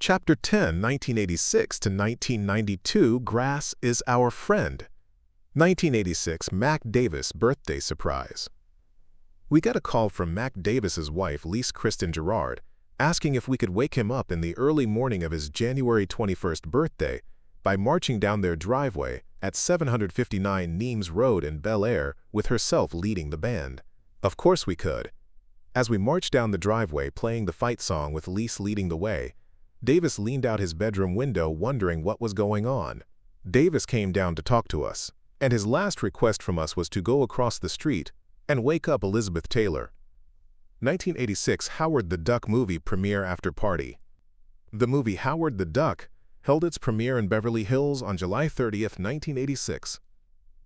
Chapter 10, 1986 to 1992, Grass is Our Friend. 1986, Mac Davis birthday surprise. We got a call from Mac Davis's wife, Lise Kristen Gerard, asking if we could wake him up in the early morning of his January 21st birthday by marching down their driveway at 759 Neames Road in Bel Air with herself leading the band. Of course we could. As we marched down the driveway playing the fight song with Lise leading the way, Davis leaned out his bedroom window wondering what was going on. Davis came down to talk to us, and his last request from us was to go across the street and wake up Elizabeth Taylor. 1986 Howard the Duck movie premiere after party. The movie Howard the Duck held its premiere in Beverly Hills on July 30th, 1986.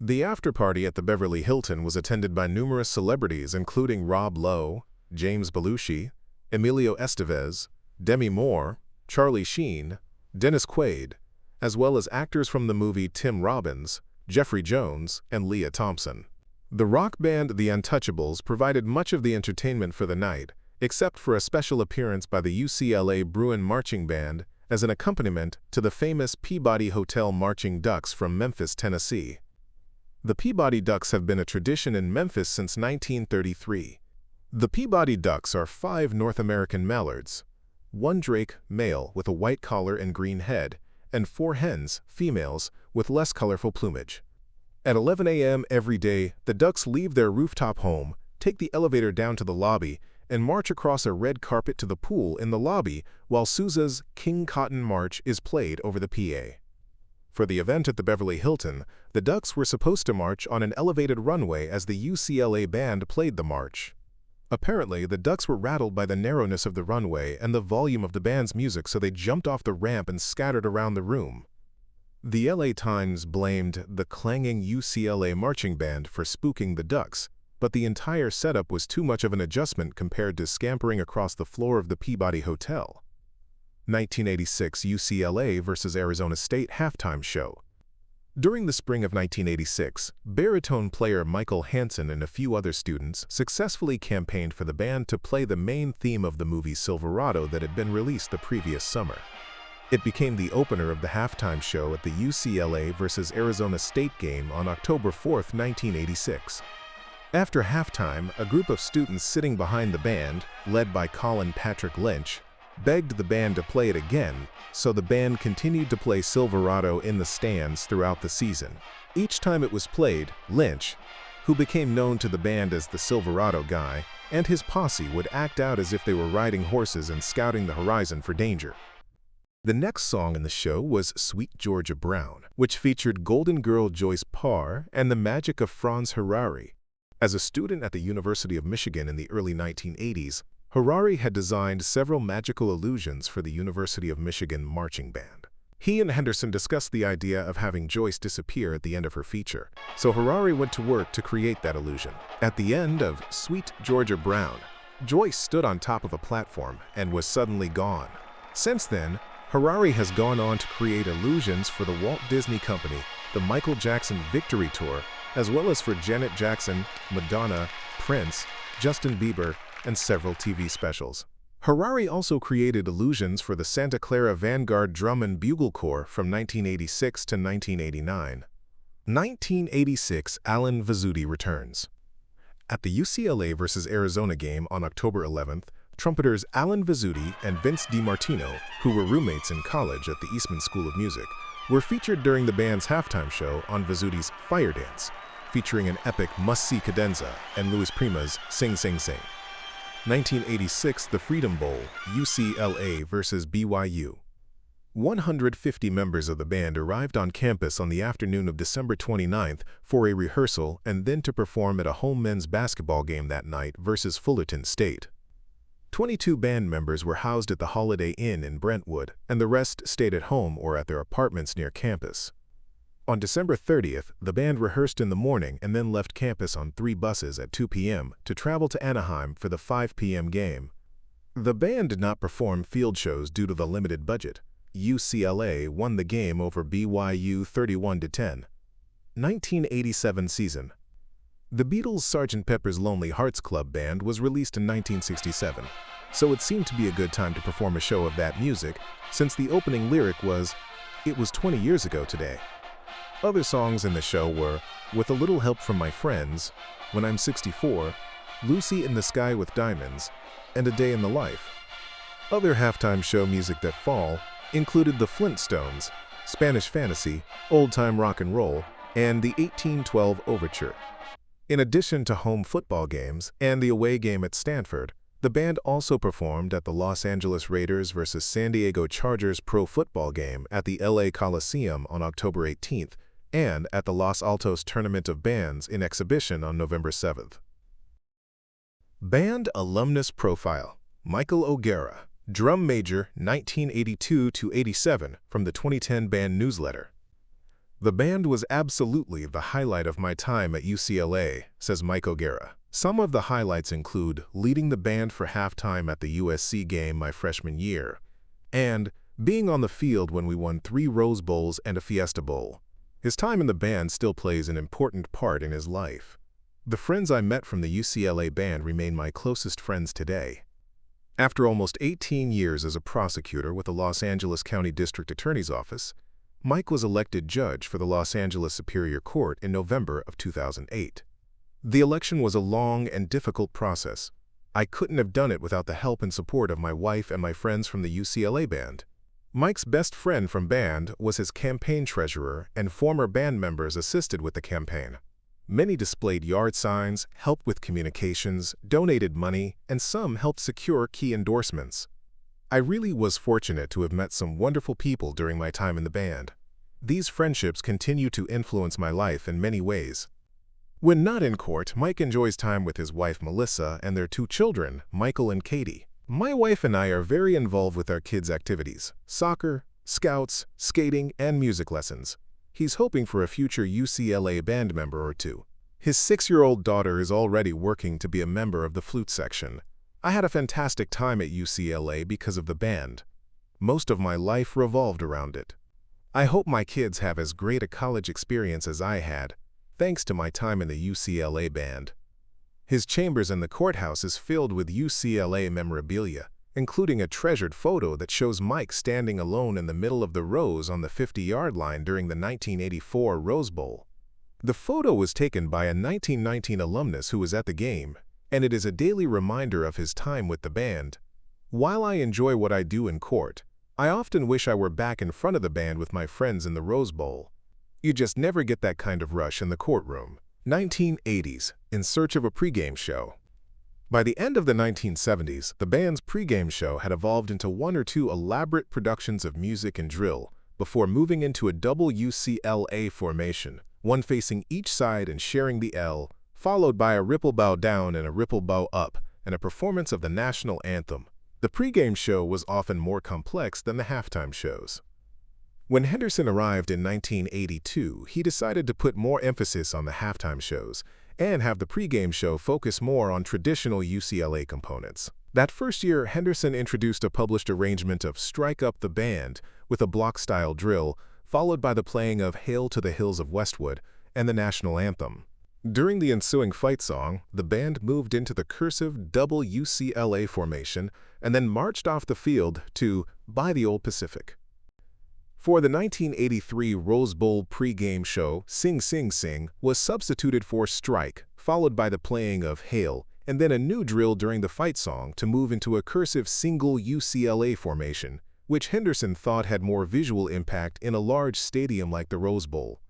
The after-party at the Beverly Hilton was attended by numerous celebrities including Rob Lowe, James Belushi, Emilio Estevez, Demi Moore, Charlie Sheen, Dennis Quaid, as well as actors from the movie Tim Robbins, Jeffrey Jones, and Leah Thompson. The rock band The Untouchables provided much of the entertainment for the night, except for a special appearance by the UCLA Bruin Marching Band as an accompaniment to the famous Peabody Hotel Marching Ducks from Memphis, Tennessee. The Peabody Ducks have been a tradition in Memphis since 1933. The Peabody Ducks are 5 North American mallards, 1 drake, male, with a white collar and green head, and 4 hens, females, with less colorful plumage. At 11 a.m. every day, the ducks leave their rooftop home, take the elevator down to the lobby, and march across a red carpet to the pool in the lobby while Sousa's King Cotton March is played over the PA. For the event at the Beverly Hilton, the ducks were supposed to march on an elevated runway as the UCLA band played the march. Apparently, the ducks were rattled by the narrowness of the runway and the volume of the band's music, so they jumped off the ramp and scattered around the room. The LA Times blamed the clanging UCLA marching band for spooking the ducks, but the entire setup was too much of an adjustment compared to scampering across the floor of the Peabody Hotel. 1986 UCLA vs. Arizona State Halftime Show. During the spring of 1986, baritone player Michael Hansen and a few other students successfully campaigned for the band to play the main theme of the movie Silverado that had been released the previous summer. It became the opener of the halftime show at the UCLA vs. Arizona State game on October 4, 1986. After halftime, a group of students sitting behind the band, led by Colin Patrick Lynch, begged the band to play it again, so the band continued to play Silverado in the stands throughout the season. Each time it was played, Lynch, who became known to the band as the Silverado Guy, and his posse would act out as if they were riding horses and scouting the horizon for danger. The next song in the show was Sweet Georgia Brown, which featured Golden Girl Joyce Parr and the magic of Franz Harary. As a student at the University of Michigan in the early 1980s, Harary had designed several magical illusions for the University of Michigan marching band. He and Henderson discussed the idea of having Joyce disappear at the end of her feature, so Harary went to work to create that illusion. At the end of Sweet Georgia Brown, Joyce stood on top of a platform and was suddenly gone. Since then, Harary has gone on to create illusions for the Walt Disney Company, the Michael Jackson Victory Tour, as well as for Janet Jackson, Madonna, Prince, Justin Bieber, and several TV specials. Harary also created illusions for the Santa Clara Vanguard Drum and Bugle Corps from 1986 to 1989. 1986 Alan Vizzutti returns. At the UCLA vs. Arizona game on October 11th, trumpeters Alan Vizzutti and Vince DiMartino, who were roommates in college at the Eastman School of Music, were featured during the band's halftime show on Vizzutti's Fire Dance, featuring an epic must-see cadenza and Louis Prima's Sing Sing Sing. 1986 The Freedom Bowl, UCLA vs. BYU. 150 members of the band arrived on campus on the afternoon of December 29th for a rehearsal and then to perform at a home men's basketball game that night versus Fullerton State. 22 band members were housed at the Holiday Inn in Brentwood, and the rest stayed at home or at their apartments near campus. On December 30th, the band rehearsed in the morning and then left campus on 3 buses at 2 p.m. to travel to Anaheim for the 5 p.m. game. The band did not perform field shows due to the limited budget. UCLA won the game over BYU 31-10. 1987 season. The Beatles' Sgt. Pepper's Lonely Hearts Club Band was released in 1967. so it seemed to be a good time to perform a show of that music, since the opening lyric was, "It was 20 years ago today." Other songs in the show were "With a Little Help from My Friends," "When I'm 64," "Lucy in the Sky with Diamonds," and "A Day in the Life." Other halftime show music that fall included the Flintstones, Spanish Fantasy, Old Time Rock and Roll, and the 1812 Overture. In addition to home football games and the away game at Stanford, the band also performed at the Los Angeles Raiders vs. San Diego Chargers pro football game at the LA Coliseum on October 18th and at the Los Altos Tournament of Bands in exhibition on November 7th. Band Alumnus Profile: Michael O'Gara, drum major 1982–87 from the 2010 band newsletter. "The band was absolutely the highlight of my time at UCLA," says Mike O'Gara. "Some of the highlights include leading the band for halftime at the USC game my freshman year, and being on the field when we won 3 Rose Bowls and a Fiesta Bowl." His time in the band still plays an important part in his life. "The friends I met from the UCLA band remain my closest friends today." After almost 18 years as a prosecutor with the Los Angeles County District Attorney's Office, Mike was elected judge for the Los Angeles Superior Court in November of 2008. The election was a long and difficult process. I couldn't have done it without the help and support of my wife and my friends from the UCLA band. Mike's best friend from band was his campaign treasurer, and former band members assisted with the campaign. Many displayed yard signs, helped with communications, donated money, and some helped secure key endorsements. I really was fortunate to have met some wonderful people during my time in the band. These friendships continue to influence my life in many ways. When not in court, Mike enjoys time with his wife Melissa and their 2 children, Michael and Katie. "My wife and I are very involved with our kids' activities: soccer, scouts, skating, and music lessons. He's hoping for a future UCLA band member or 2. His 6-year-old daughter is already working to be a member of the flute section. I had a fantastic time at UCLA because of the band. Most of my life revolved around it. I hope my kids have as great a college experience as I had, thanks to my time in the UCLA band." His chambers in the courthouse is filled with UCLA memorabilia, including a treasured photo that shows Mike standing alone in the middle of the rows on the 50-yard line during the 1984 Rose Bowl. The photo was taken by a 1919 alumnus who was at the game, and it is a daily reminder of his time with the band. "While I enjoy what I do in court, I often wish I were back in front of the band with my friends in the Rose Bowl. You just never get that kind of rush in the courtroom." 1980s, in search of a pregame show. By the end of the 1970s, the band's pregame show had evolved into 1 or 2 elaborate productions of music and drill before moving into a double UCLA formation, one facing each side and sharing the L, followed by a ripple bow down and a ripple bow up, and a performance of the national anthem. The pregame show was often more complex than the halftime shows. When Henderson arrived in 1982, he decided to put more emphasis on the halftime shows and have the pregame show focus more on traditional UCLA components. That first year, Henderson introduced a published arrangement of "Strike Up the Band" with a block-style drill, followed by the playing of "Hail to the Hills of Westwood" and the national anthem. During the ensuing fight song, the band moved into the cursive double UCLA formation and then marched off the field to "By the Old Pacific." For the 1983 Rose Bowl pregame show, "Sing Sing Sing" was substituted for "Strike," followed by the playing of "Hail," and then a new drill during the fight song to move into a cursive single UCLA formation, which Henderson thought had more visual impact in a large stadium like the Rose Bowl.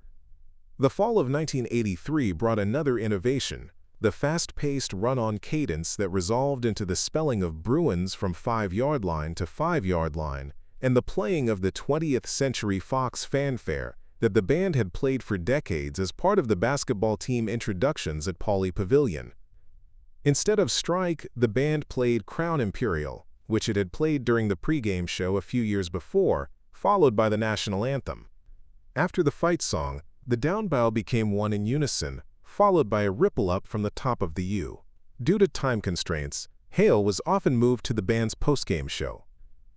The fall of 1983 brought another innovation, the fast-paced run-on cadence that resolved into the spelling of Bruins from 5-yard line to 5-yard line, and the playing of the 20th Century Fox fanfare that the band had played for decades as part of the basketball team introductions at Pauley Pavilion. Instead of "Strike," the band played "Crown Imperial," which it had played during the pregame show a few years before, followed by the national anthem. After the fight song, the down bow became one in unison, followed by a ripple up from the top of the U. Due to time constraints, "Hail" was often moved to the band's postgame show.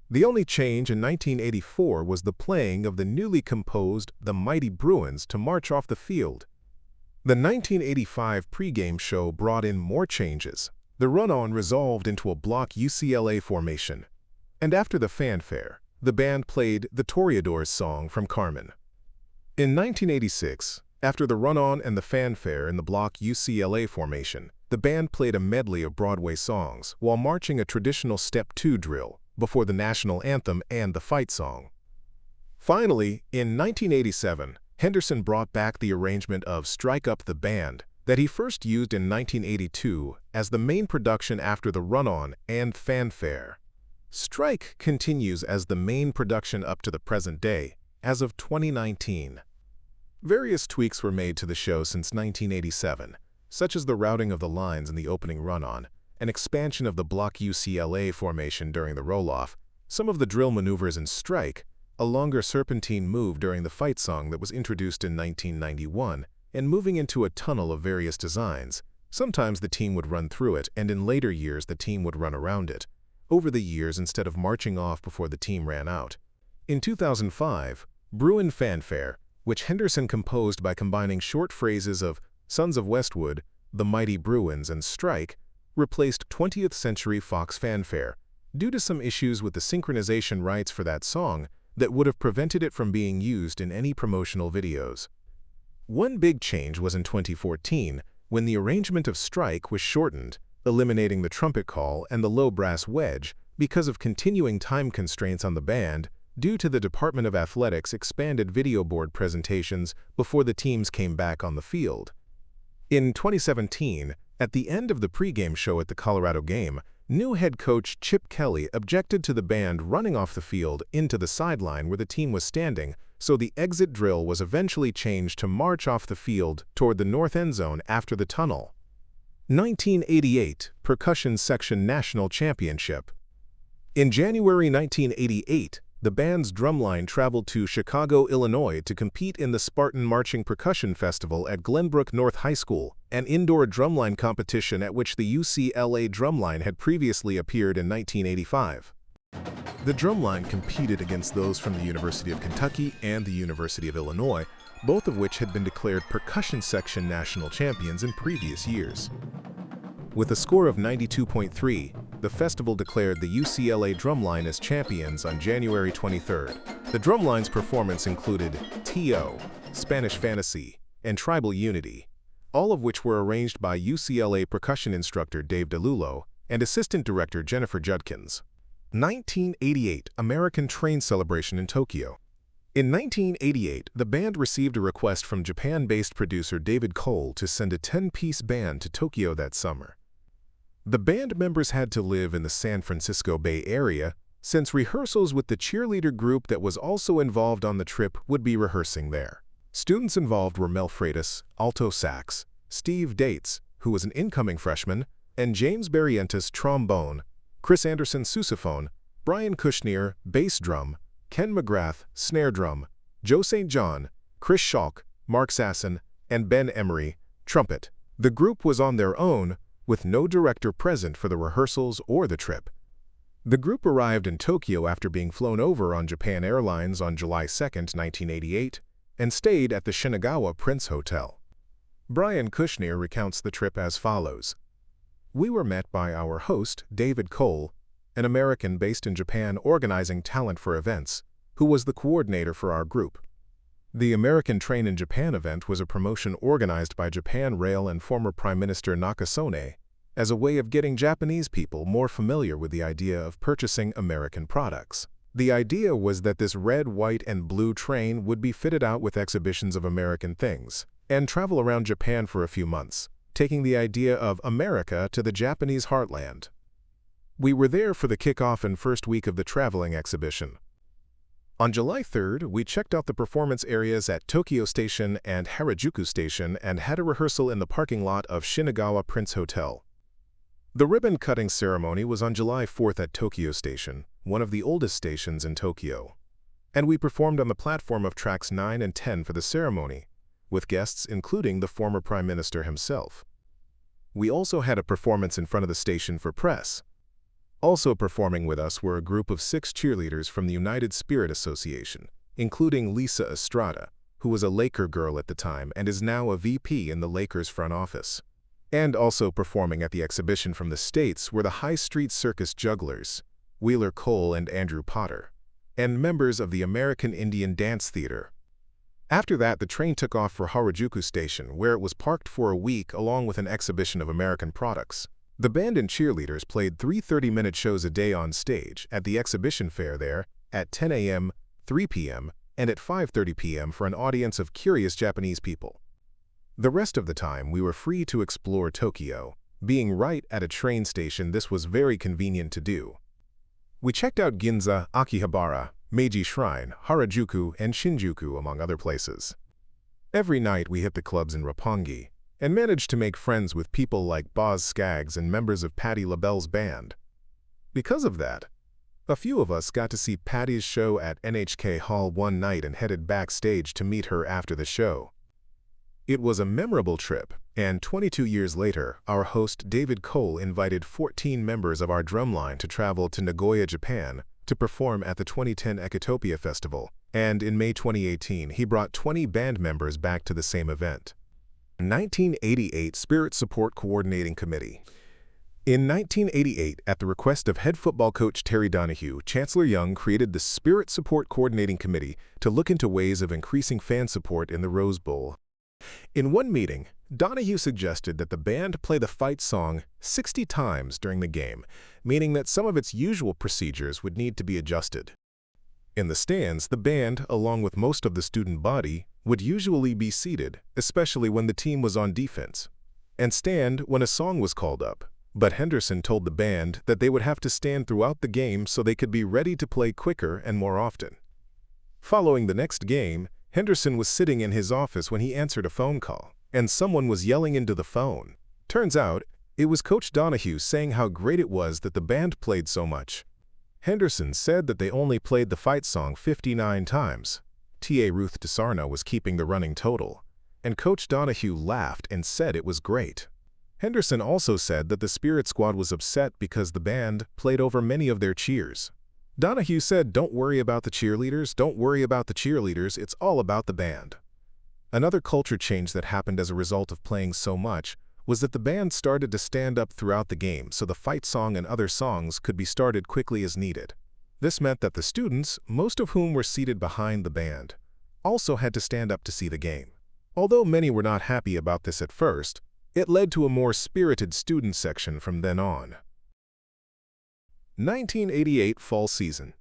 The only change in 1984 was the playing of the newly composed "The Mighty Bruins" to march off the field. The 1985 pregame show brought in more changes. The run-on resolved into a block UCLA formation, and after the fanfare, the band played the Toreador's song from Carmen. In 1986, after the run-on and the fanfare in the block UCLA formation, the band played a medley of Broadway songs while marching a traditional Step 2 drill before the national anthem and the fight song. Finally, in 1987, Henderson brought back the arrangement of Strike Up the Band that he first used in 1982 as the main production after the run-on and fanfare. Strike continues as the main production up to the present day, as of 2019. Various tweaks were made to the show since 1987, such as the routing of the lines in the opening run-on, an expansion of the block UCLA formation during the roll-off, some of the drill maneuvers in Strike, a longer serpentine move during the fight song that was introduced in 1991, and moving into a tunnel of various designs. Sometimes the team would run through it, and in later years the team would run around it, over the years instead of marching off before the team ran out. In 2005, Bruin Fanfare, which Henderson composed by combining short phrases of Sons of Westwood, The Mighty Bruins, and Strike, replaced 20th Century Fox Fanfare due to some issues with the synchronization rights for that song that would have prevented it from being used in any promotional videos. One big change was in 2014, when the arrangement of Strike was shortened, eliminating the trumpet call and the low brass wedge because of continuing time constraints on the band due to the Department of Athletics' expanded video board presentations before the teams came back on the field. In 2017, at the end of the pregame show at the Colorado game, new head coach Chip Kelly objected to the band running off the field into the sideline where the team was standing, so the exit drill was eventually changed to march off the field toward the north end zone after the tunnel. 1988 Percussion Section National Championship. In January 1988, the band's drumline traveled to Chicago, Illinois to compete in the Spartan Marching Percussion Festival at Glenbrook North High School, an indoor drumline competition at which the UCLA drumline had previously appeared in 1985. The drumline competed against those from the University of Kentucky and the University of Illinois, both of which had been declared Percussion Section National Champions in previous years. With a score of 92.3, the festival declared the UCLA drumline as champions on January 23rd. The drumline's performance included T.O., Spanish Fantasy, and Tribal Unity, all of which were arranged by UCLA percussion instructor Dave DeLullo and assistant director Jennifer Judkins. 1988 American Train Celebration in Tokyo. In 1988, the band received a request from Japan-based producer David Cole to send a 10-piece band to Tokyo that summer. The band members had to live in the San Francisco Bay Area, since rehearsals with the cheerleader group that was also involved on the trip would be rehearsing there. Students involved were Mel Freitas, alto sax, Steve Dates, who was an incoming freshman, and James Barrientos, trombone, Chris Anderson, sousaphone, Brian Kushner, bass drum, Ken McGrath, snare drum, Joe St. John, Chris Schalk, Mark Sasson, and Ben Emery, trumpet. The group was on their own, with no director present for the rehearsals or the trip. The group arrived in Tokyo after being flown over on Japan Airlines on July 2, 1988, and stayed at the Shinagawa Prince Hotel. Brian Kushner recounts the trip as follows. We were met by our host, David Cole, an American based in Japan organizing talent for events, who was the coordinator for our group. The American Train in Japan event was a promotion organized by Japan Rail and former Prime Minister Nakasone as a way of getting Japanese people more familiar with the idea of purchasing American products. The idea was that this red, white, and blue train would be fitted out with exhibitions of American things and travel around Japan for a few months, taking the idea of America to the Japanese heartland. We were there for the kickoff and first week of the traveling exhibition. On July 3rd, we checked out the performance areas at Tokyo Station and Harajuku Station and had a rehearsal in the parking lot of Shinagawa Prince Hotel. The ribbon-cutting ceremony was on July 4th at Tokyo Station, one of the oldest stations in Tokyo, and we performed on the platform of tracks 9 and 10 for the ceremony, with guests including the former Prime Minister himself. We also had a performance in front of the station for press. Also performing with us were a group of 6 cheerleaders from the United Spirit Association, including Lisa Estrada, who was a Laker girl at the time and is now a VP in the Lakers front office. And also performing at the exhibition from the States were the High Street Circus Jugglers, Wheeler Cole and Andrew Potter, and members of the American Indian Dance Theater. After that, the train took off for Harajuku Station, where it was parked for a week along with an exhibition of American products. The band and cheerleaders played 3 30-minute shows a day on stage at the exhibition fair there at 10 a.m., 3 p.m., and at 5:30 p.m. for an audience of curious Japanese people. The rest of the time, we were free to explore Tokyo. Being right at a train station, this was very convenient to do. We checked out Ginza, Akihabara, Meiji Shrine, Harajuku, and Shinjuku, among other places. Every night we hit the clubs in Roppongi and managed to make friends with people like Boz Skaggs and members of Patti LaBelle's band. Because of that, a few of us got to see Patti's show at NHK Hall one night and headed backstage to meet her after the show. It was a memorable trip, and 22 years later, our host David Cole invited 14 members of our drumline to travel to Nagoya, Japan, to perform at the 2010 Ecotopia Festival, and in May 2018, he brought 20 band members back to the same event. 1988 Spirit Support Coordinating Committee. In 1988, at the request of head football coach Terry Donahue, Chancellor Young created the Spirit Support Coordinating Committee to look into ways of increasing fan support in the Rose Bowl. In one meeting, Donahue suggested that the band play the fight song 60 times during the game, meaning that some of its usual procedures would need to be adjusted. In the stands, the band, along with most of the student body, would usually be seated, especially when the team was on defense, and stand when a song was called up. But Henderson told the band that they would have to stand throughout the game so they could be ready to play quicker and more often. Following the next game, Henderson was sitting in his office when he answered a phone call, and someone was yelling into the phone. Turns out, it was Coach Donahue saying how great it was that the band played so much. Henderson said that they only played the fight song 59 times. T.A. Ruth DeSarno was keeping the running total, and Coach Donahue laughed and said it was great. Henderson also said that the Spirit Squad was upset because the band played over many of their cheers. Donahue said, "Don't worry about the cheerleaders, don't worry about the cheerleaders, it's all about the band." Another culture change that happened as a result of playing so much was that the band started to stand up throughout the game so the fight song and other songs could be started quickly as needed. This meant that the students, most of whom were seated behind the band, also had to stand up to see the game. Although many were not happy about this at first, it led to a more spirited student section from then on. 1988 Fall Season.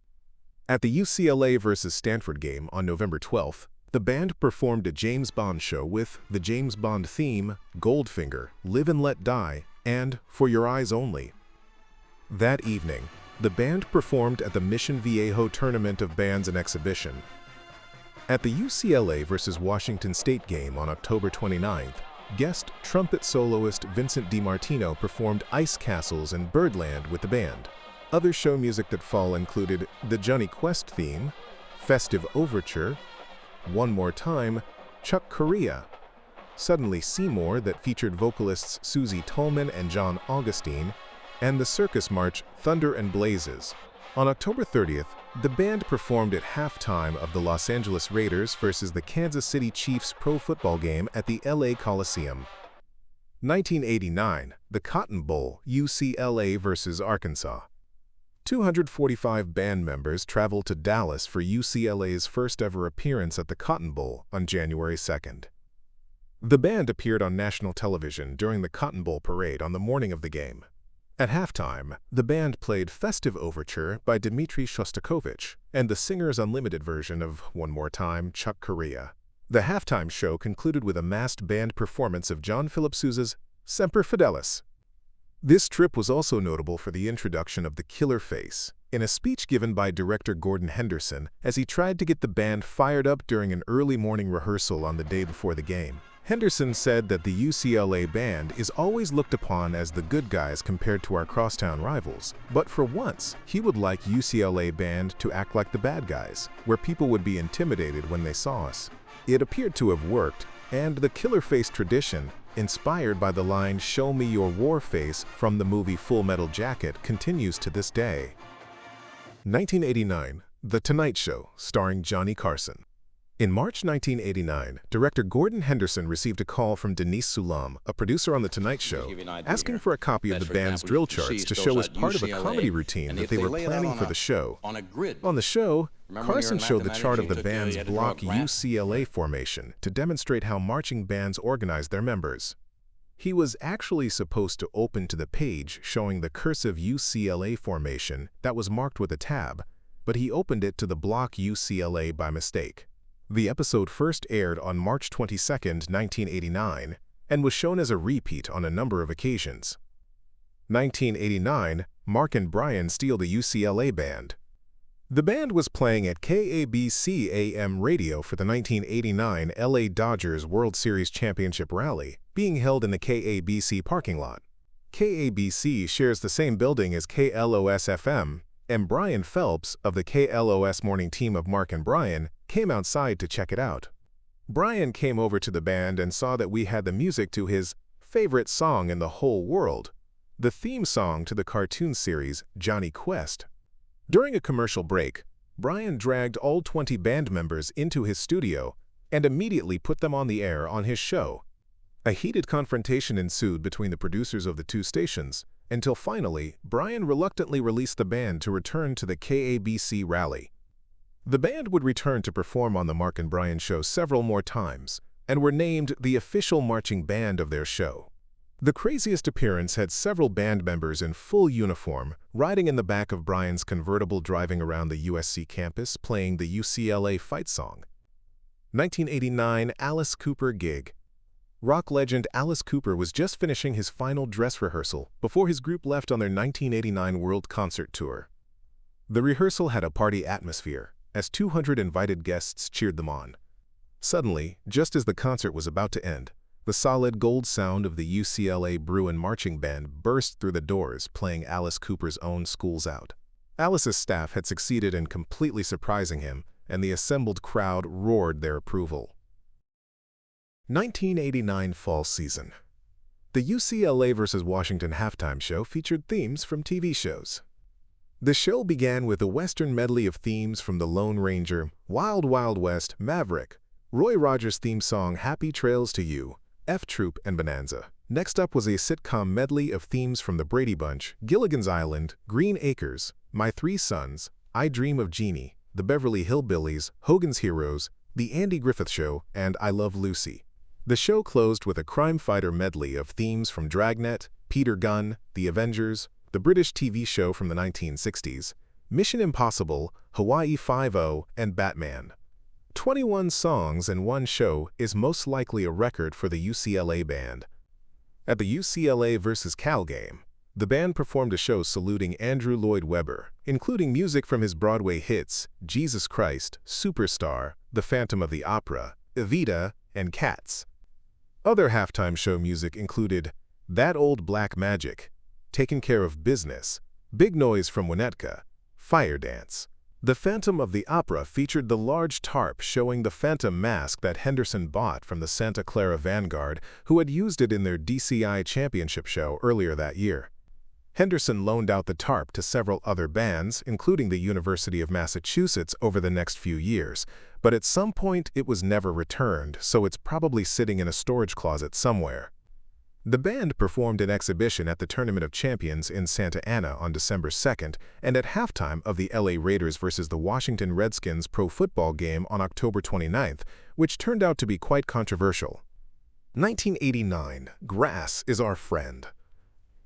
At the UCLA vs. Stanford game on November 12th, the band performed a James Bond show with the James Bond theme, Goldfinger, Live and Let Die, and For Your Eyes Only. That evening, the band performed at the Mission Viejo Tournament of Bands and Exhibition. At the UCLA vs. Washington State game on October 29th, guest trumpet soloist Vincent DiMartino performed Ice Castles and Birdland with the band. Other show music that fall included the Johnny Quest theme, Festive Overture, One More Time, Chuck Corea, Suddenly Seymour that featured vocalists Susie Tolman and John Augustine, and the circus march Thunder and Blazes. On October 30th, the band performed at halftime of the Los Angeles Raiders versus the Kansas City Chiefs pro football game at the LA Coliseum. 1989, the Cotton Bowl, UCLA versus Arkansas. 245 band members traveled to Dallas for UCLA's first ever appearance at the Cotton Bowl on January 2nd. The band appeared on national television during the Cotton Bowl parade on the morning of the game. At halftime, the band played Festive Overture by Dmitri Shostakovich and the Singers Unlimited version of One More Time, Chuck Corea. The halftime show concluded with a massed band performance of John Philip Sousa's Semper Fidelis. This trip was also notable for the introduction of the Killer Face, in a speech given by director Gordon Henderson as he tried to get the band fired up during an early morning rehearsal on the day before the game. Henderson said that the UCLA band is always looked upon as the good guys compared to our crosstown rivals, but for once, he would like UCLA band to act like the bad guys, where people would be intimidated when they saw us. It appeared to have worked, and the Killer Face tradition, inspired by the line "Show me your war face" from the movie Full Metal Jacket, continues to this day. 1989, The Tonight Show, starring Johnny Carson. In March 1989, director Gordon Henderson received a call from Denise Sulam, a producer on The Tonight Show, asking for a copy of the band's drill charts to show as part of a comedy routine that they were planning for the show. On the show, Carson showed the chart of the band's block UCLA formation to demonstrate how marching bands organize their members. He was actually supposed to open to the page showing the cursive UCLA formation that was marked with a tab, but he opened it to the block UCLA by mistake. The episode first aired on March 22, 1989, and was shown as a repeat on a number of occasions. 1989, Mark and Brian steal the UCLA band. The band was playing at KABC AM radio for the 1989 LA Dodgers World Series Championship Rally, being held in the KABC parking lot. KABC shares the same building as KLOS-FM, and Brian Phelps of the KLOS morning team of Mark and Brian came outside to check it out. Brian came over to the band and saw that we had the music to his favorite song in the whole world, the theme song to the cartoon series Johnny Quest. During a commercial break, Brian dragged all 20 band members into his studio and immediately put them on the air on his show. A heated confrontation ensued between the producers of the two stations, until finally, Brian reluctantly released the band to return to the KABC rally. The band would return to perform on the Mark and Brian show several more times, and were named the official marching band of their show. The craziest appearance had several band members in full uniform, riding in the back of Brian's convertible driving around the USC campus playing the UCLA fight song. 1989 Alice Cooper gig. Rock legend Alice Cooper was just finishing his final dress rehearsal before his group left on their 1989 World Concert Tour. The rehearsal had a party atmosphere, as 200 invited guests cheered them on. Suddenly, just as the concert was about to end, the solid gold sound of the UCLA Bruin marching band burst through the doors, playing Alice Cooper's own Schools Out. Alice's staff had succeeded in completely surprising him, and the assembled crowd roared their approval. 1989 fall season. The UCLA vs. Washington halftime show featured themes from TV shows. The show began with a Western medley of themes from The Lone Ranger, Wild Wild West, Maverick, Roy Rogers' theme song Happy Trails to You, F Troop, and Bonanza. Next up was a sitcom medley of themes from The Brady Bunch, Gilligan's Island, Green Acres, My Three Sons, I Dream of Jeannie, The Beverly Hillbillies, Hogan's Heroes, The Andy Griffith Show, and I Love Lucy. The show closed with a crime fighter medley of themes from Dragnet, Peter Gunn, The Avengers, the British TV show from the 1960s, Mission Impossible, Hawaii Five-0, and Batman. 21 songs in one show is most likely a record for the UCLA band. At the UCLA vs. Cal game, the band performed a show saluting Andrew Lloyd Webber, including music from his Broadway hits Jesus Christ, Superstar, The Phantom of the Opera, Evita, and Cats. Other halftime show music included That Old Black Magic, Taking Care of Business, Big Noise from Winnetka, Fire Dance. The Phantom of the Opera featured the large tarp showing the Phantom mask that Henderson bought from the Santa Clara Vanguard, who had used it in their DCI championship show earlier that year. Henderson loaned out the tarp to several other bands, including the University of Massachusetts, over the next few years, but at some point it was never returned, so it's probably sitting in a storage closet somewhere. The band performed an exhibition at the Tournament of Champions in Santa Ana on December 2nd and at halftime of the LA Raiders vs. the Washington Redskins pro football game on October 29th, which turned out to be quite controversial. 1989, Grass is Our Friend.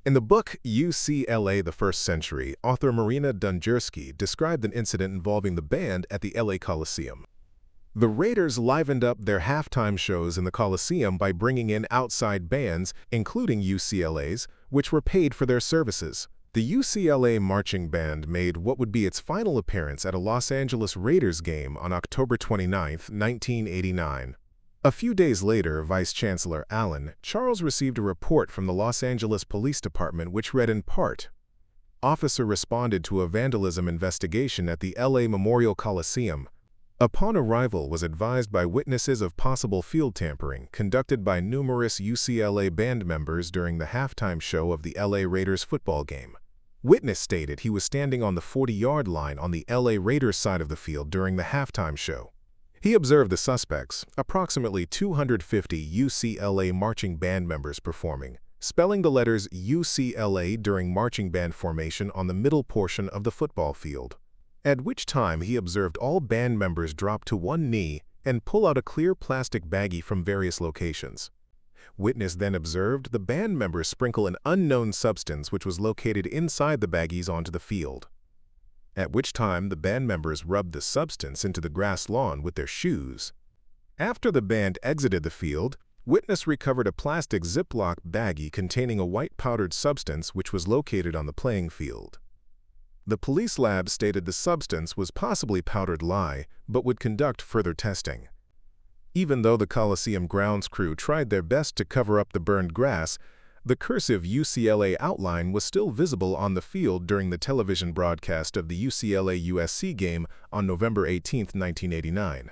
In the book UCLA the First Century, author Marina Dunjersky described an incident involving the band at the LA Coliseum. The Raiders livened up their halftime shows in the Coliseum by bringing in outside bands, including UCLA's, which were paid for their services. The UCLA marching band made what would be its final appearance at a Los Angeles Raiders game on October 29, 1989. A few days later, Vice Chancellor Allen Charles received a report from the Los Angeles Police Department which read in part, "Officer responded to a vandalism investigation at the LA Memorial Coliseum. Upon arrival was advised by witnesses of possible field tampering conducted by numerous UCLA band members during the halftime show of the LA Raiders football game. Witness stated he was standing on the 40-yard line on the LA Raiders side of the field during the halftime show. He observed the suspects, approximately 250 UCLA marching band members performing, spelling the letters UCLA during marching band formation on the middle portion of the football field. At which time he observed all band members drop to one knee and pull out a clear plastic baggie from various locations. Witness then observed the band members sprinkle an unknown substance which was located inside the baggies onto the field. At which time the band members rubbed the substance into the grass lawn with their shoes. After the band exited the field, Witness recovered a plastic Ziploc baggie containing a white powdered substance which was located on the playing field. The police lab stated the substance was possibly powdered lye, but would conduct further testing. Even though the Coliseum grounds crew tried their best to cover up the burned grass, the cursive UCLA outline was still visible on the field during the television broadcast of the UCLA-USC game on November 18, 1989.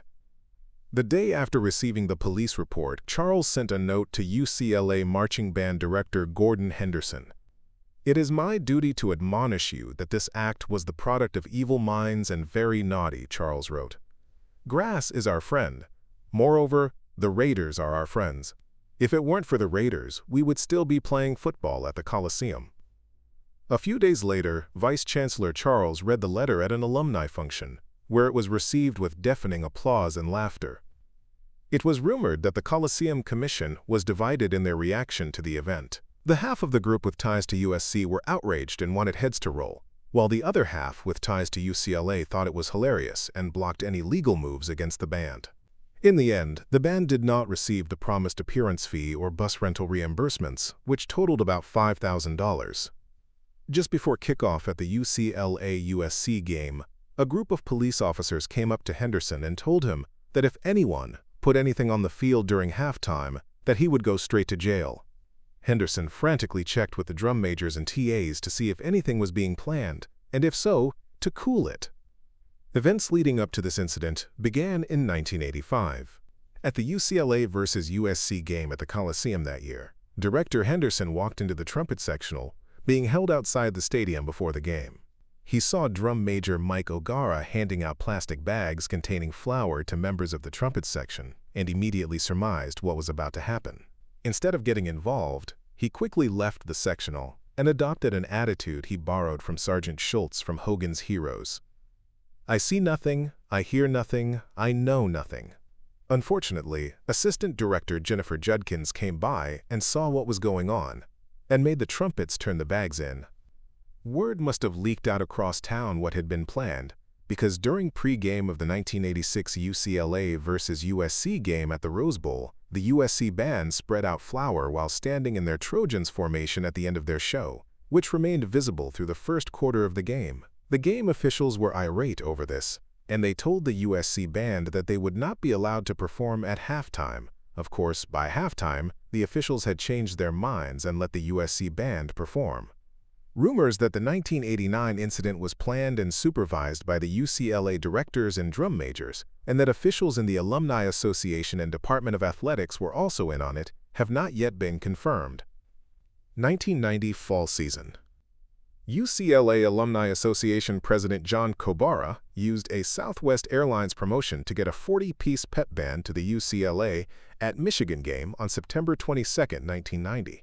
The day after receiving the police report, Charles sent a note to UCLA marching band director Gordon Henderson. "It is my duty to admonish you that this act was the product of evil minds and very naughty," Charles wrote. "Grass is our friend. Moreover, the Raiders are our friends. If it weren't for the Raiders, we would still be playing football at the Coliseum." A few days later, Vice Chancellor Charles read the letter at an alumni function, where it was received with deafening applause and laughter. It was rumored that the Coliseum Commission was divided in their reaction to the event. The half of the group with ties to USC were outraged and wanted heads to roll, while the other half with ties to UCLA thought it was hilarious and blocked any legal moves against the band. In the end, the band did not receive the promised appearance fee or bus rental reimbursements, which totaled about $5,000. Just before kickoff at the UCLA-USC game, a group of police officers came up to Henderson and told him that if anyone put anything on the field during halftime, that he would go straight to jail. Henderson frantically checked with the drum majors and TAs to see if anything was being planned, and if so, to cool it. Events leading up to this incident began in 1985. At the UCLA vs. USC game at the Coliseum that year, Director Henderson walked into the trumpet sectional, being held outside the stadium before the game. He saw drum major Mike O'Gara handing out plastic bags containing flour to members of the trumpet section and immediately surmised what was about to happen. Instead of getting involved, he quickly left the sectional and adopted an attitude he borrowed from Sergeant Schultz from Hogan's Heroes. "I see nothing, I hear nothing, I know nothing." Unfortunately, Assistant Director Jennifer Judkins came by and saw what was going on and made the trumpets turn the bags in. Word must have leaked out across town what had been planned, because during pregame of the 1986 UCLA vs. USC game at the Rose Bowl, the USC band spread out flour while standing in their Trojans formation at the end of their show, which remained visible through the first quarter of the game. The game officials were irate over this, and they told the USC band that they would not be allowed to perform at halftime. Of course, by halftime, the officials had changed their minds and let the USC band perform. Rumors that the 1989 incident was planned and supervised by the UCLA directors and drum majors, and that officials in the Alumni Association and Department of Athletics were also in on it, have not yet been confirmed. 1990 fall season. UCLA Alumni Association President John Kobara used a Southwest Airlines promotion to get a 40-piece pep band to the UCLA at Michigan game on September 22, 1990.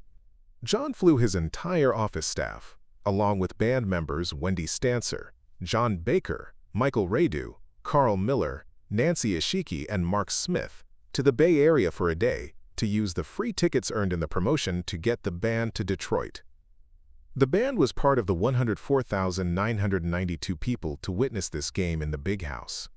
John flew his entire office staff, along with band members Wendy Stancer, John Baker, Michael Radu, Carl Miller, Nancy Ishiki, and Mark Smith, to the Bay Area for a day to use the free tickets earned in the promotion to get the band to Detroit. The band was part of the 104,992 people to witness this game in the Big House.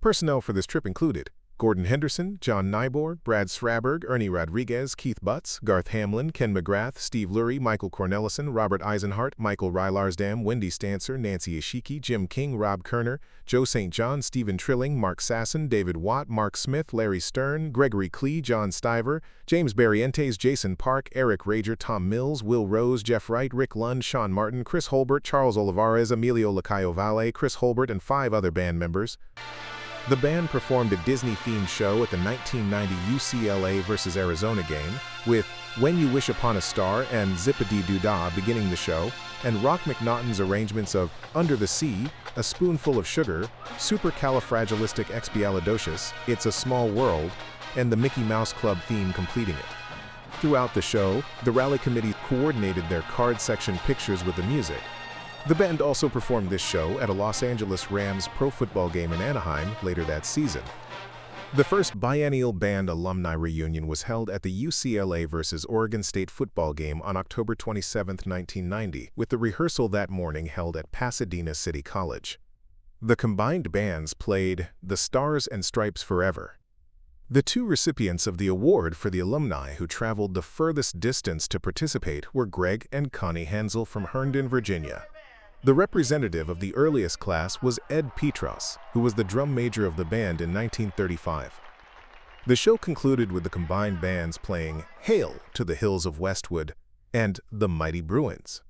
Personnel for this trip included Gordon Henderson, John Nyborg, Brad Sraberg, Ernie Rodriguez, Keith Butts, Garth Hamlin, Ken McGrath, Steve Lurie, Michael Cornelison, Robert Eisenhart, Michael Rylarsdam, Wendy Stancer, Nancy Ishiki, Jim King, Rob Kerner, Joe St. John, Stephen Trilling, Mark Sasson, David Watt, Mark Smith, Larry Stern, Gregory Klee, John Stiver, James Barrientes, Jason Park, Eric Rager, Tom Mills, Will Rose, Jeff Wright, Rick Lund, Sean Martin, Chris Holbert, Charles Olivares, Emilio Lacayo Valle, Chris Holbert, and 5 other band members. The band performed a Disney-themed show at the 1990 UCLA vs. Arizona game, with When You Wish Upon a Star and Zip-a-Dee-Doo-Dah beginning the show, and Rock McNaughton's arrangements of Under the Sea, A Spoonful of Sugar, Supercalifragilisticexpialidocious, It's a Small World, and the Mickey Mouse Club theme completing it. Throughout the show, the rally committee coordinated their card section pictures with the music. The band also performed this show at a Los Angeles Rams pro football game in Anaheim later that season. The first biennial band alumni reunion was held at the UCLA vs. Oregon State football game on October 27, 1990, with the rehearsal that morning held at Pasadena City College. The combined bands played The Stars and Stripes Forever. The two recipients of the award for the alumni who traveled the furthest distance to participate were Greg and Connie Hansel from Herndon, Virginia. The representative of the earliest class was Ed Petros, who was the drum major of the band in 1935. The show concluded with the combined bands playing Hail to the Hills of Westwood and The Mighty Bruins.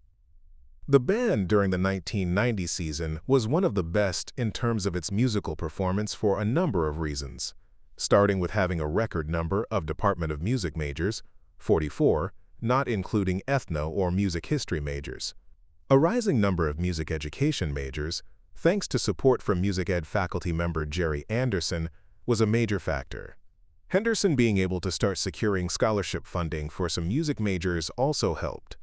The band during the 1990 season was one of the best in terms of its musical performance for a number of reasons, starting with having a record number of Department of Music majors, 44, not including ethno or music history majors. A rising number of music education majors, thanks to support from music ed faculty member Jerry Anderson, was a major factor. Henderson being able to start securing scholarship funding for some music majors also helped.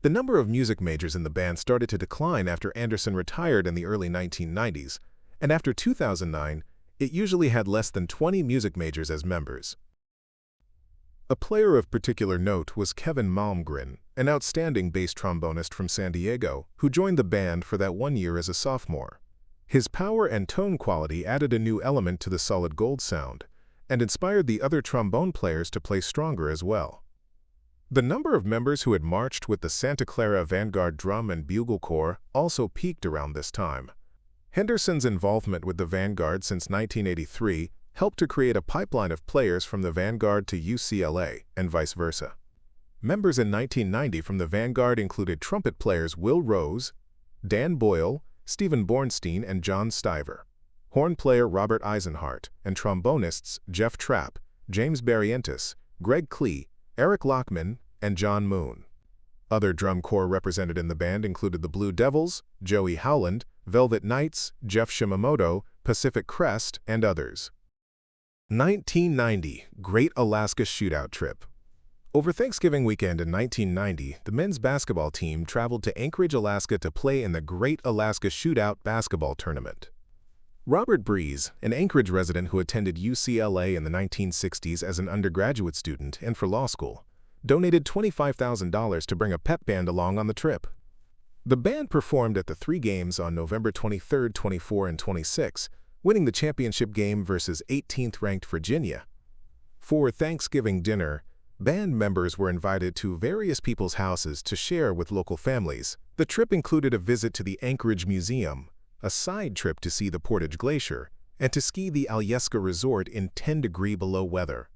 The number of music majors in the band started to decline after Anderson retired in the early 1990s, and after 2009, it usually had less than 20 music majors as members. A player of particular note was Kevin Malmgren, an outstanding bass trombonist from San Diego, who joined the band for that 1 year as a sophomore. His power and tone quality added a new element to the solid gold sound, and inspired the other trombone players to play stronger as well. The number of members who had marched with the Santa Clara Vanguard Drum and Bugle Corps also peaked around this time. Henderson's involvement with the Vanguard since 1983 helped to create a pipeline of players from the Vanguard to UCLA, and vice versa. Members in 1990 from the Vanguard included trumpet players Will Rose, Dan Boyle, Stephen Bornstein, and John Stiver, horn player Robert Eisenhart, and trombonists Jeff Trapp, James Barrientos, Greg Klee, Eric Lockman, and John Moon. Other drum corps represented in the band included the Blue Devils, Joey Howland, Velvet Knights, Jeff Shimamoto, Pacific Crest, and others. 1990 Great Alaska Shootout Trip. Over Thanksgiving weekend in 1990, the men's basketball team traveled to Anchorage, Alaska to play in the Great Alaska Shootout basketball tournament. Robert Breeze, an Anchorage resident who attended UCLA in the 1960s as an undergraduate student and for law school, donated $25,000 to bring a pep band along on the trip. The band performed at the 3 games on November 23, 24, and 26, winning the championship game versus 18th-ranked Virginia. For Thanksgiving dinner, band members were invited to various people's houses to share with local families. The trip included a visit to the Anchorage Museum, a side trip to see the Portage Glacier, and to ski the Alyeska Resort in 10-degree below weather.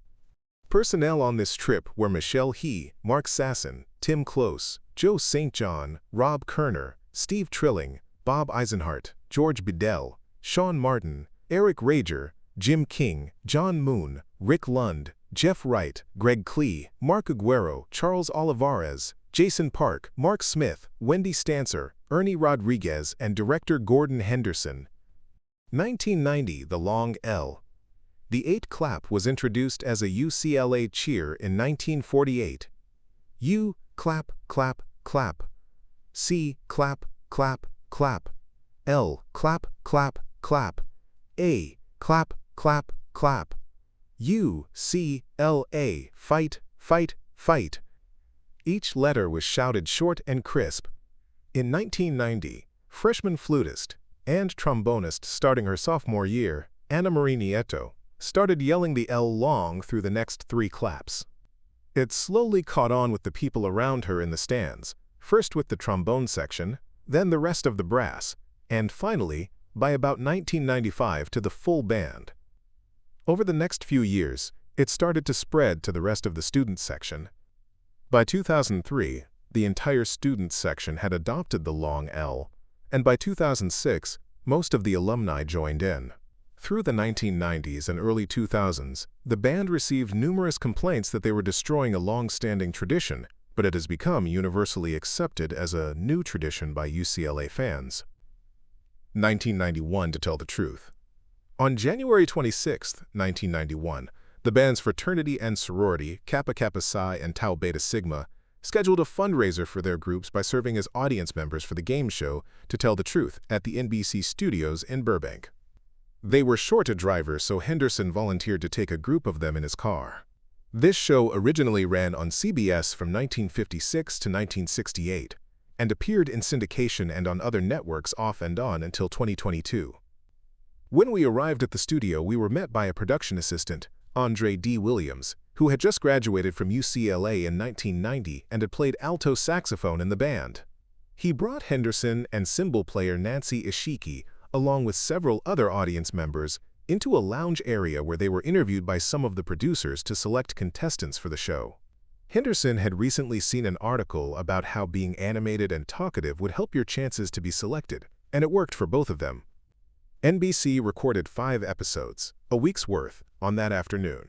Personnel on this trip were Michelle He, Mark Sasson, Tim Close, Joe St. John, Rob Kerner, Steve Trilling, Bob Eisenhart, George Bedell, Sean Martin, Eric Rager, Jim King, John Moon, Rick Lund, Jeff Wright, Greg Klee, Mark Aguero, Charles Olivares, Jason Park, Mark Smith, Wendy Stancer, Ernie Rodriguez, and director Gordon Henderson. 1990 The Long L. The 8 clap was introduced as a UCLA cheer in 1948. U, clap, clap, clap. C, clap, clap, clap. L, clap, clap, clap. A, clap, clap, clap. U, C, L, A, fight, fight, fight. Each letter was shouted short and crisp. In 1990, freshman flutist and trombonist starting her sophomore year, Ana Marie Nieto, started yelling the L long through the next 3 claps. It slowly caught on with the people around her in the stands, first with the trombone section, then the rest of the brass, and finally, by about 1995, to the full band. Over the next few years, it started to spread to the rest of the student section. By 2003, the entire student section had adopted the long L, and by 2006, most of the alumni joined in. Through the 1990s and early 2000s, the band received numerous complaints that they were destroying a long-standing tradition, but it has become universally accepted as a new tradition by UCLA fans. 1991 to tell the truth. On January 26, 1991, the band's fraternity and sorority, Kappa Kappa Psi and Tau Beta Sigma, scheduled a fundraiser for their groups by serving as audience members for the game show To Tell the Truth at the NBC studios in Burbank. They were short a driver, so Henderson volunteered to take a group of them in his car. This show originally ran on CBS from 1956 to 1968 and appeared in syndication and on other networks off and on until 2022. When we arrived at the studio, we were met by a production assistant, Andre D. Williams, who had just graduated from UCLA in 1990 and had played alto saxophone in the band. He brought Henderson and cymbal player Nancy Ishiki, along with several other audience members, into a lounge area where they were interviewed by some of the producers to select contestants for the show. Henderson had recently seen an article about how being animated and talkative would help your chances to be selected, and it worked for both of them. NBC recorded 5 episodes, a week's worth, on that afternoon.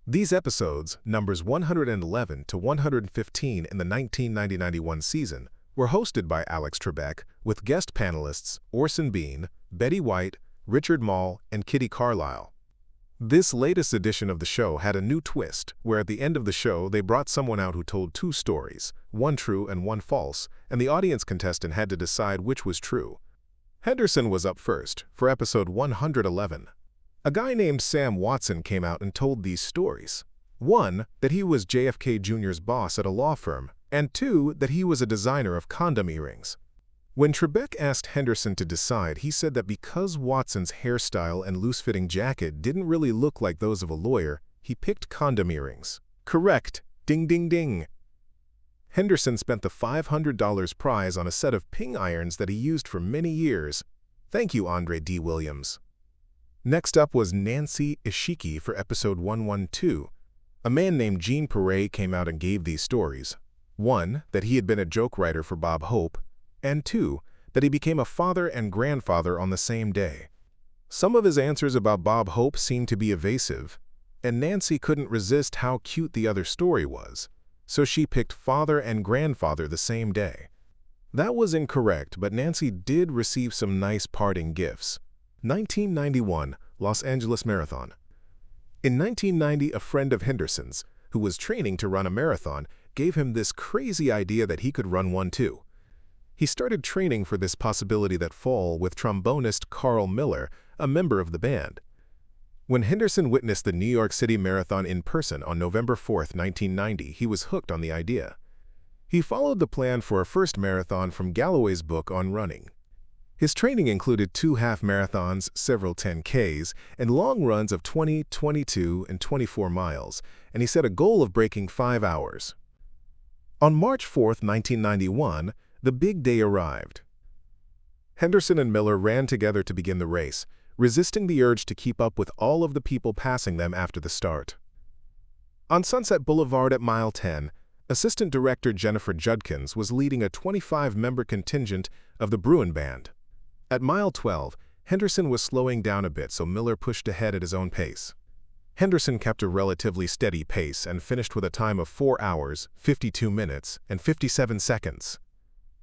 These episodes, numbers 111 to 115 in the 1990-91 season, were hosted by Alex Trebek, with guest panelists Orson Bean, Betty White, Richard Mall, and Kitty Carlisle. This latest edition of the show had a new twist, where at the end of the show they brought someone out who told 2 stories, one true and one false, and the audience contestant had to decide which was true. Henderson was up first, for episode 111. A guy named Sam Watson came out and told these stories. 1, that he was JFK Jr.'s boss at a law firm, and 2, that he was a designer of condom earrings. When Trebek asked Henderson to decide, he said that because Watson's hairstyle and loose-fitting jacket didn't really look like those of a lawyer, he picked condom earrings. Correct! Ding ding ding! Henderson spent the $500 prize on a set of ping irons that he used for many years. Thank you, Andre D. Williams. Next up was Nancy Ishiki for episode 112. A man named Gene Perret came out and gave these stories. 1, that he had been a joke writer for Bob Hope, and 2, that he became a father and grandfather on the same day. Some of his answers about Bob Hope seemed to be evasive, and Nancy couldn't resist how cute the other story was, so she picked father and grandfather the same day. That was incorrect, but Nancy did receive some nice parting gifts. 1991 Los Angeles Marathon. In 1990, a friend of Henderson's, who was training to run a marathon, gave him this crazy idea that he could run one too. He started training for this possibility that fall with trombonist Carl Miller, a member of the band. When Henderson witnessed the New York City Marathon in person on November 4, 1990, he was hooked on the idea. He followed the plan for a first marathon from Galloway's book on running. His training included 2 half marathons, several 10Ks, and long runs of 20, 22, and 24 miles, and he set a goal of breaking 5 hours. On March 4, 1991, the big day arrived. Henderson and Miller ran together to begin the race, resisting the urge to keep up with all of the people passing them after the start. On Sunset Boulevard at mile 10, Assistant Director Jennifer Judkins was leading a 25-member contingent of the Bruin Band. At mile 12, Henderson was slowing down a bit, so Miller pushed ahead at his own pace. Henderson kept a relatively steady pace and finished with a time of 4 hours, 52 minutes, and 57 seconds.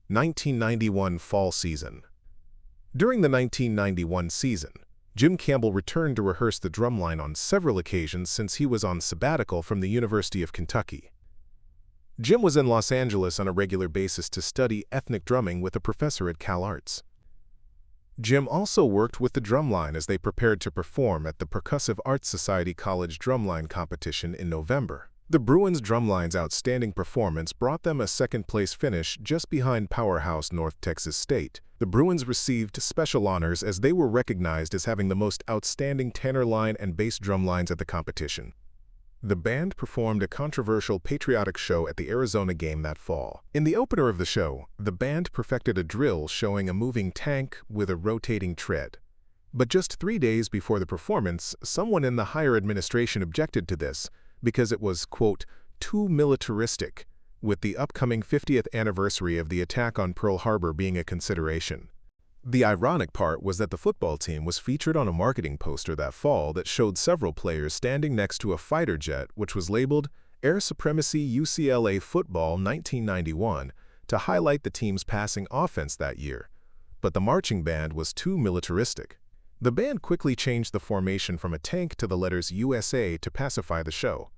1991 fall season. During the 1991 season, Jim Campbell returned to rehearse the drumline on several occasions since he was on sabbatical from the University of Kentucky. Jim was in Los Angeles on a regular basis to study ethnic drumming with a professor at Cal Arts. Jim also worked with the drumline as they prepared to perform at the Percussive Arts Society College Drumline Competition in November. The Bruins' drumline's outstanding performance brought them a second-place finish just behind powerhouse North Texas State. The Bruins received special honors as they were recognized as having the most outstanding tenor line and bass drum lines at the competition. The band performed a controversial patriotic show at the Arizona game that fall. In the opener of the show, the band perfected a drill showing a moving tank with a rotating tread. But just 3 days before the performance, someone in the higher administration objected to this because it was, quote, too militaristic, with the upcoming 50th anniversary of the attack on Pearl Harbor being a consideration. The ironic part was that the football team was featured on a marketing poster that fall that showed several players standing next to a fighter jet which was labeled Air Supremacy UCLA Football 1991 to highlight the team's passing offense that year, but the marching band was too militaristic. The band quickly changed the formation from a tank to the letters USA to pacify the show.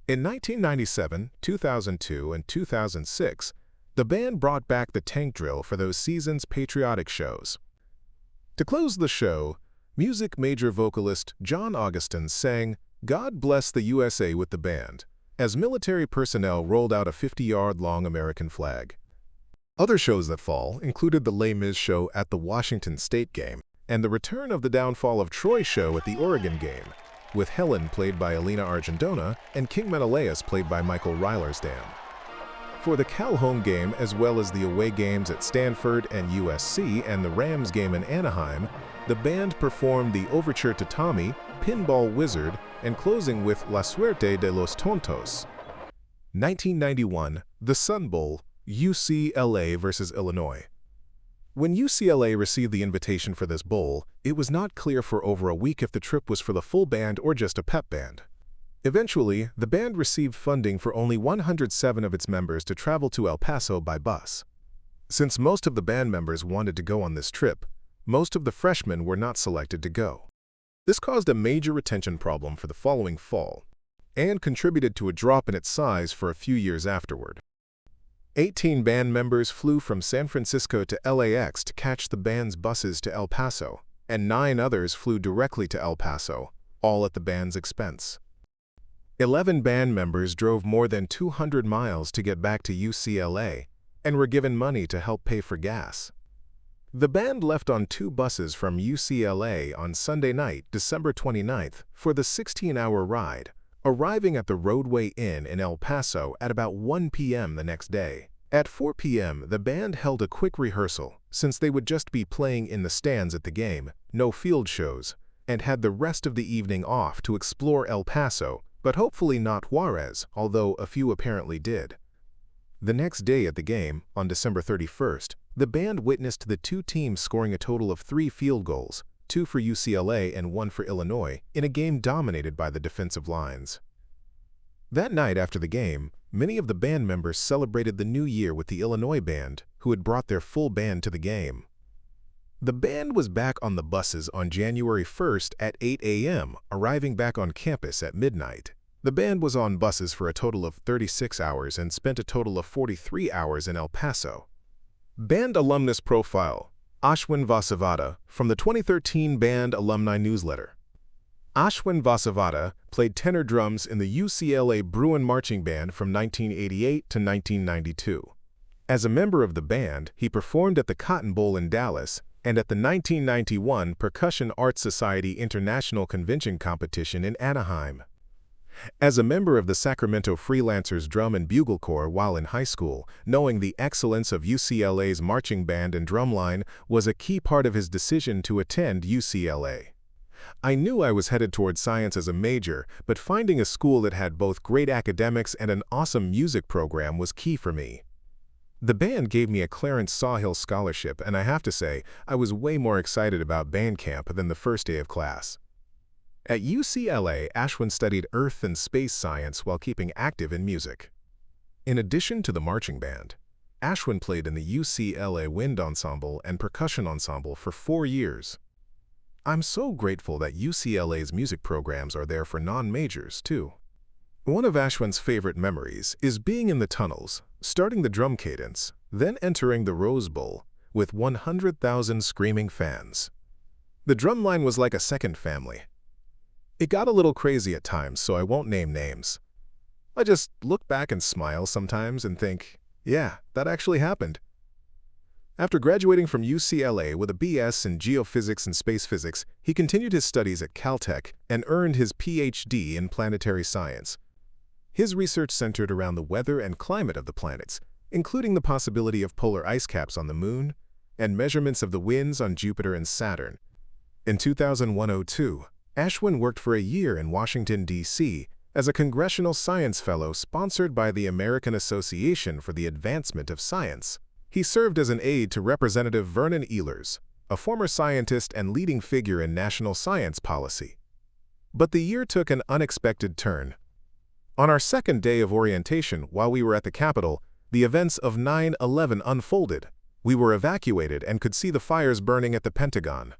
In 1997, 2002, and 2006, the band brought back the tank drill for those season's patriotic shows. To close the show, music major vocalist John Augustin sang "God Bless the USA" with the band, as military personnel rolled out a 50-yard-long American flag. Other shows that fall included the Les Mis show at the Washington State game and the Return of the Downfall of Troy show at the Oregon game, with Helen played by Alina Argentona and King Menelaus played by Michael Reilersdam. For the Cal home game as well as the away games at Stanford and USC and the Rams game in Anaheim, the band performed the Overture to Tommy, Pinball Wizard, and closing with La Suerte de los Tontos. 1991, the Sun Bowl, UCLA versus Illinois. When UCLA received the invitation for this bowl, it was not clear for over a week if the trip was for the full band or just a pep band. Eventually, the band received funding for only 107 of its members to travel to El Paso by bus. Since most of the band members wanted to go on this trip, most of the freshmen were not selected to go. This caused a major retention problem for the following fall, and contributed to a drop in its size for a few years afterward. 18 band members flew from San Francisco to LAX to catch the band's buses to El Paso, and 9 others flew directly to El Paso, all at the band's expense. 11 band members drove more than 200 miles to get back to UCLA and were given money to help pay for gas. The band left on 2 buses from UCLA on Sunday night, December 29th, for the 16-hour ride, arriving at the Roadway Inn in El Paso at about 1 p.m. the next day. At 4 p.m., the band held a quick rehearsal, since they would just be playing in the stands at the game, no field shows, and had the rest of the evening off to explore El Paso, but hopefully not Juarez, although a few apparently did. The next day at the game, on December 31st, the band witnessed the 2 teams scoring a total of 3 field goals, 2 for UCLA and 1 for Illinois, in a game dominated by the defensive lines. That night after the game, many of the band members celebrated the new year with the Illinois band, who had brought their full band to the game. The band was back on the buses on January 1st at 8 a.m., arriving back on campus at midnight. The band was on buses for a total of 36 hours and spent a total of 43 hours in El Paso. Band alumnus profile: Ashwin Vasavada, from the 2013 Band Alumni Newsletter. Ashwin Vasavada played tenor drums in the UCLA Bruin Marching Band from 1988 to 1992. As a member of the band, he performed at the Cotton Bowl in Dallas and at the 1991 Percussion Arts Society International Convention Competition in Anaheim. As a member of the Sacramento Freelancers Drum and Bugle Corps while in high school, knowing the excellence of UCLA's marching band and drumline was a key part of his decision to attend UCLA. I knew I was headed towards science as a major, but finding a school that had both great academics and an awesome music program was key for me. The band gave me a Clarence Sawhill scholarship, and I have to say, I was way more excited about band camp than the first day of class. At UCLA, Ashwin studied earth and space science while keeping active in music. In addition to the marching band, Ashwin played in the UCLA Wind Ensemble and Percussion Ensemble for 4 years. I'm so grateful that UCLA's music programs are there for non-majors, too. One of Ashwin's favorite memories is being in the tunnels, starting the drum cadence, then entering the Rose Bowl with 100,000 screaming fans. The drumline was like a second family. It got a little crazy at times, so I won't name names. I just look back and smile sometimes and think, yeah, that actually happened. After graduating from UCLA with a BS in geophysics and space physics, he continued his studies at Caltech and earned his PhD in planetary science. His research centered around the weather and climate of the planets, including the possibility of polar ice caps on the Moon and measurements of the winds on Jupiter and Saturn. In 2001-02, Ashwin worked for a year in Washington, D.C. as a Congressional Science Fellow sponsored by the American Association for the Advancement of Science. He served as an aide to Representative Vernon Ehlers, a former scientist and leading figure in national science policy. But the year took an unexpected turn. On our second day of orientation, while we were at the Capitol, the events of 9/11 unfolded. We were evacuated and could see the fires burning at the Pentagon.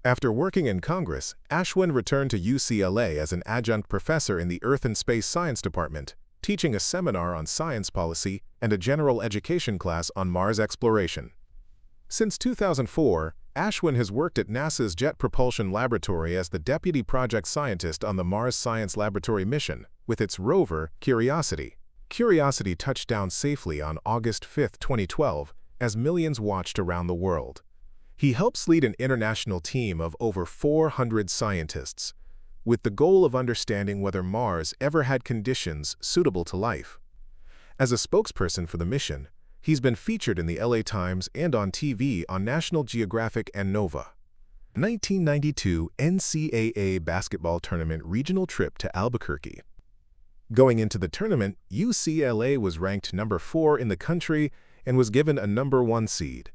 After working in Congress, Ashwin returned to UCLA as an adjunct professor in the Earth and Space Science Department, teaching a seminar on science policy and a general education class on Mars exploration. Since 2004, Ashwin has worked at NASA's Jet Propulsion Laboratory as the deputy project scientist on the Mars Science Laboratory mission, with its rover, Curiosity. Curiosity touched down safely on August 5, 2012, as millions watched around the world. He helps lead an international team of over 400 scientists, with the goal of understanding whether Mars ever had conditions suitable to life. As a spokesperson for the mission, he's been featured in the LA Times and on TV on National Geographic and Nova. 1992 NCAA basketball tournament regional trip to Albuquerque. Going into the tournament, UCLA was ranked number 4 in the country and was given a number 1 seed.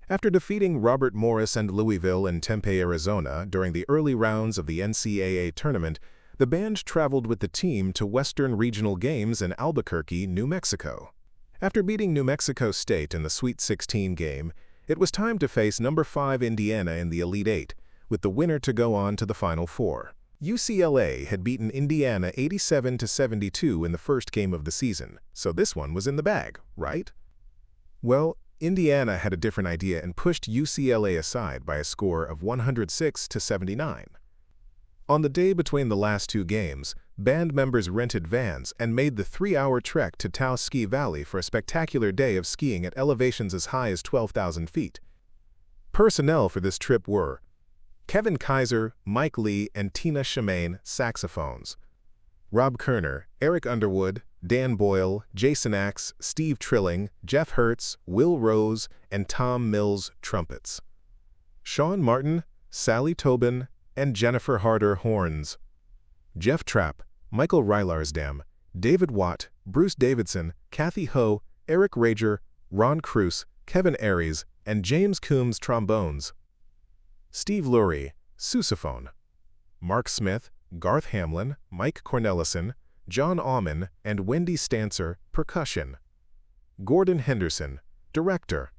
After defeating Robert Morris and Louisville in Tempe, Arizona during the early rounds of the NCAA tournament, the band traveled with the team to Western Regional Games in Albuquerque, New Mexico. After beating New Mexico State in the Sweet 16 game, it was time to face number 5 Indiana in the Elite 8, with the winner to go on to the Final Four. UCLA had beaten Indiana 87-72 in the first game of the season, so this one was in the bag, right? Well, Indiana had a different idea and pushed UCLA aside by a score of 106-79. On the day between the last 2 games, band members rented vans and made the 3-hour trek to Taos Ski Valley for a spectacular day of skiing at elevations as high as 12,000 feet. Personnel for this trip were Kevin Kaiser, Mike Lee, and Tina Shemaine, saxophones; Rob Kerner, Eric Underwood, Dan Boyle, Jason Axe, Steve Trilling, Jeff Hertz, Will Rose, and Tom Mills, trumpets; Sean Martin, Sally Tobin, and Jennifer Harder, horns; Jeff Trapp, Michael Rylarsdam, David Watt, Bruce Davidson, Kathy Ho, Eric Rager, Ron Cruz, Kevin Aries, and James Coombs, trombones; Steve Lurie, sousaphone; Mark Smith, Garth Hamlin, Mike Cornelison, John Aumann, and Wendy Stancer, percussion; Gordon Henderson, director.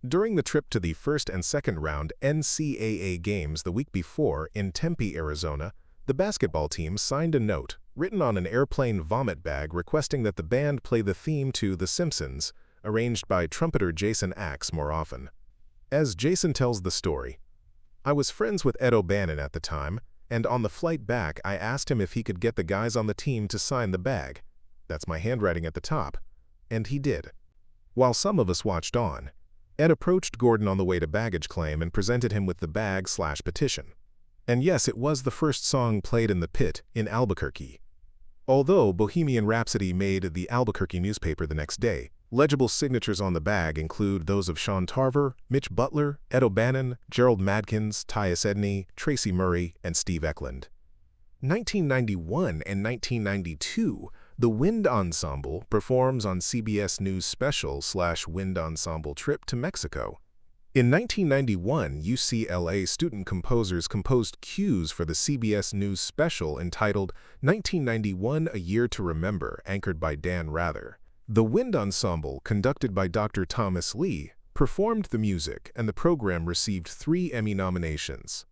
During the trip to the first and second round NCAA games the week before in Tempe, Arizona, the basketball team signed a note, written on an airplane vomit bag, requesting that the band play the theme to The Simpsons, arranged by trumpeter Jason Axe more often. As Jason tells the story, "I was friends with Ed O'Bannon at the time, and on the flight back I asked him if he could get the guys on the team to sign the bag. That's my handwriting at the top. And he did." While some of us watched on, Ed approached Gordon on the way to baggage claim and presented him with the bag/petition. And yes, it was the first song played in the pit in Albuquerque. Although Bohemian Rhapsody made the Albuquerque newspaper the next day, legible signatures on the bag include those of Sean Tarver, Mitch Butler, Ed O'Bannon, Gerald Madkins, Tyus Edney, Tracy Murray, and Steve Eklund. 1991 and 1992, the Wind Ensemble performs on CBS News special/Wind Ensemble trip to Mexico. In 1991, UCLA student composers composed cues for the CBS News special entitled 1991: A Year to Remember, anchored by Dan Rather. The Wind Ensemble, conducted by Dr. Thomas Lee, performed the music, and the program received 3 Emmy nominations.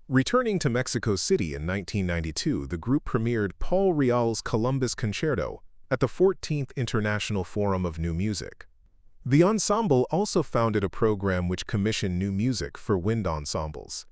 Returning to Mexico City in 1992, the group premiered Paul Real's Columbus Concerto at the 14th International Forum of New Music. The ensemble also founded a program which commissioned new music for wind ensembles.